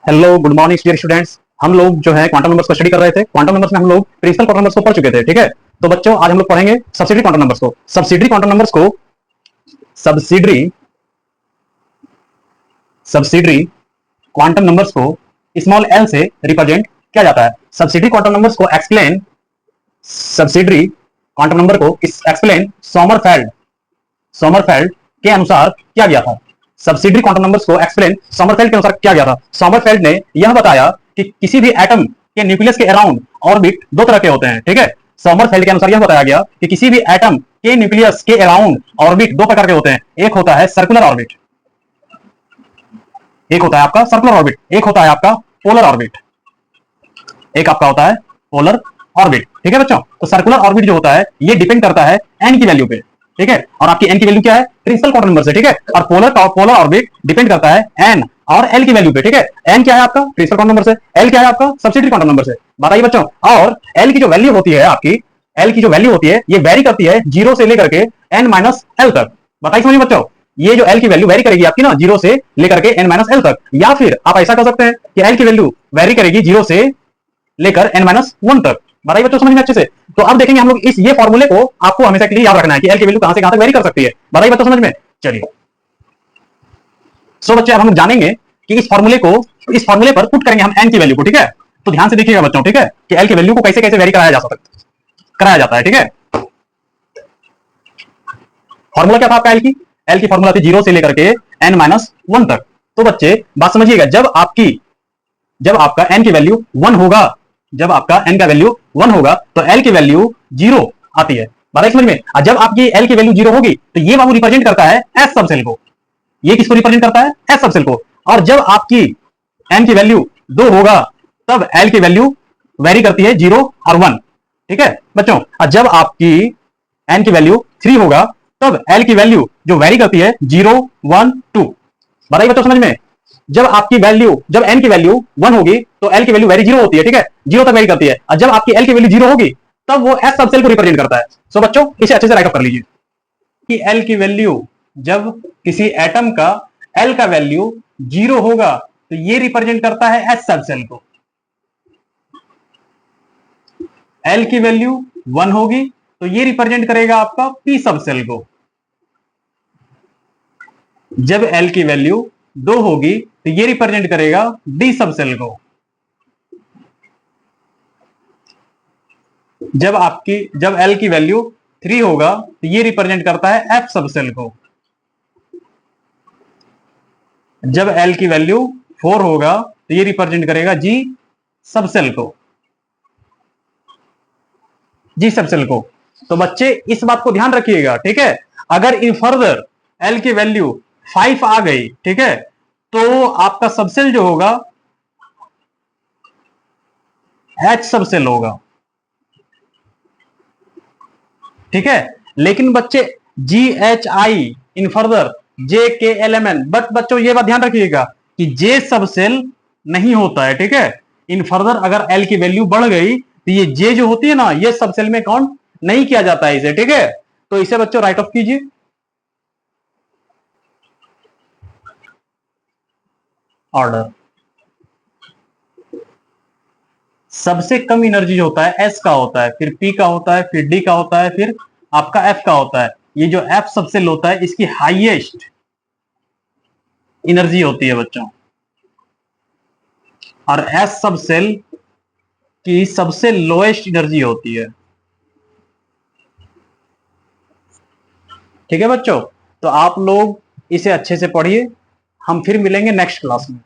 Hello good morning dear students. हम लोग जो है क्वांटम नंबर्स को स्टडी कर रहे थे। क्वांटम नंबर्स में हम लोग प्रिंसिपल क्वांटम नंबर्स को पढ़ चुके थे, ठीक है। तो बच्चों आज हम लोग पढ़ेंगे सब्सिडरी क्वांटम नंबर्स को। सब्सिडरी क्वांटम नंबर्स को स्मॉल एल से रिप्रेजेंट किया जाता है। सब्सिडरी क्वांटम नंबर्स को एक्सप्लेन सब्सिडरी क्वांटम नंबर को एक्सप्लेन सोमरफेल्ड के अनुसार किया गया था। सब्सिडरी क्वांटम नंबर्स को एक्सप्लेन सोमरफेल्ड के अनुसार किया गया था। सोमरफेल्ड ने यह बताया कि किसी भी एटम के न्यूक्लियस के अराउंड ऑर्बिट दो तरह के होते हैं, ठीक है। सोमरफेल्ड के अनुसार यह बताया गया कि किसी भी एटम के न्यूक्लियस के अराउंड ऑर्बिट दो प्रकार के होते हैं। एक होता है सर्कुलर ऑर्बिट, एक होता है आपका सर्कुलर ऑर्बिट, एक होता है आपका पोलर ऑर्बिट, एक आपका होता है पोलर ऑर्बिट, ठीक है बच्चों। तो सर्कुलर ऑर्बिट जो होता है ये डिपेंड करता है एन की वैल्यू पे, ठीक है। और आपकी एन की वैल्यू क्या है? प्रिंसिपल क्वांटम नंबर से, ठीक है। और पोलर ऑर्बिट डिपेंड करता है एन और एल की वैल्यू पे, ठीक है। एन क्या है आपका? प्रिंसिपल क्वांटम नंबर से। एल क्या है आपका? सब्सिडरी क्वांटम नंबर से। बताइए बच्चों। और एल की जो वैल्यू होती है आपकी, एल की जो वैल्यू होती है ये वेरी करती है जीरो से लेकर के एन माइनस एल तक। बताइए समझिए बच्चों, ये जो एल की वैल्यू वेरी करेगी आपकी ना जीरो से लेकर के एन माइनस एल तक। या फिर आप ऐसा कर सकते हैं कि एल की वैल्यू वेरी करेगी जीरो से लेकर एन माइनस वन तक। बताइए बच्चों समझ में अच्छे से। तो अब देखेंगे हम लोग इस ये फॉर्मूले को आपको हमेशा के लिए याद रखना है कि एल की वैल्यू कहां से कहां तक वेरी कर सकती है। बताइए बच्चों समझ में। चलिए सो बच्चे अब हम लोग जानेंगे कि इस फॉर्मूले पर पुट करेंगे हम एन की वैल्यू को, ठीक है। तो ध्यान से देखिएगा बच्चों, ठीक है, कि एल की वैल्यू को कैसे कैसे वेरी कराया जाता है, ठीक है। फॉर्मूला क्या था आपका एल की? एल की फॉर्मूला थी जीरो से लेकर के एन माइनस वन तक। तो बच्चे बात समझिएगा, जब आपका एन की वैल्यू वन होगा, जब आपका एन का वैल्यू वन होगा तो एल की वैल्यू जीरो आती है। बताइए समझ में। और जब आपकी एल की वैल्यू जीरो होगी तो ये बाबू रिप्रेजेंट करता है एस सब सेल को। ये किसको रिप्रेजेंट करता है? एस सब सेल को। और जब आपकी एन की वैल्यू दो होगा तब एल की वैल्यू वेरी करती है जीरो और वन, ठीक है बच्चों। और जब आपकी एन की वैल्यू थ्री होगा तब एल की वैल्यू जो वेरी करती है जीरो वन टू। बताइए बच्चों समझ में। जब एन की वैल्यू वन होगी तो एल की वैल्यू वेरी जीरो होती है, ठीक है, जीरो तक वेरी करती है। और जब आपकी एल की वैल्यू जीरो होगी तब वो एस सबसेल को रिप्रेजेंट करता है। सो बच्चों इसे अच्छे से राइट अप कर लीजिए कि एल की वैल्यू, जब किसी एटम का एल का वैल्यू जीरो होगा तो ये रिप्रेजेंट करता है एस सबसेल को। एल की वैल्यू वन होगी तो ये रिप्रेजेंट करेगा आपका पी सबसेल को। जब एल की वैल्यू दो होगी तो ये रिप्रेजेंट करेगा डी सबसेल को। जब एल की वैल्यू थ्री होगा तो ये रिप्रेजेंट करता है एफ सबसेल को। जब एल की वैल्यू फोर होगा तो ये रिप्रेजेंट करेगा जी सबसेल को, जी सबसेल को। तो बच्चे इस बात को ध्यान रखिएगा, ठीक है। अगर इन फर्दर एल की वैल्यू फाइव आ गई, ठीक है, तो आपका सबसेल जो होगा एच सबसेल होगा, ठीक है। लेकिन बच्चे जी एच आई इन फर्दर जे के एल एम एन, बट बच्चों ये बात ध्यान रखिएगा कि जे सबसेल नहीं होता है, ठीक है। इन फर्दर अगर एल की वैल्यू बढ़ गई तो ये जे जो होती है ना ये सबसेल में काउंट नहीं किया जाता है इसे, ठीक है। तो इसे बच्चों राइट ऑफ कीजिए। ऑर्डर सबसे कम एनर्जी जो होता है एस का होता है, फिर पी का होता है, फिर डी का होता है, फिर आपका एफ का होता है। ये जो एफ सबसेल होता है इसकी हाईएस्ट एनर्जी होती है बच्चों, और एस सबसेल की सबसे लोएस्ट एनर्जी होती है, ठीक है बच्चों। तो आप लोग इसे अच्छे से पढ़िए। हम फिर मिलेंगे नेक्स्ट क्लास में।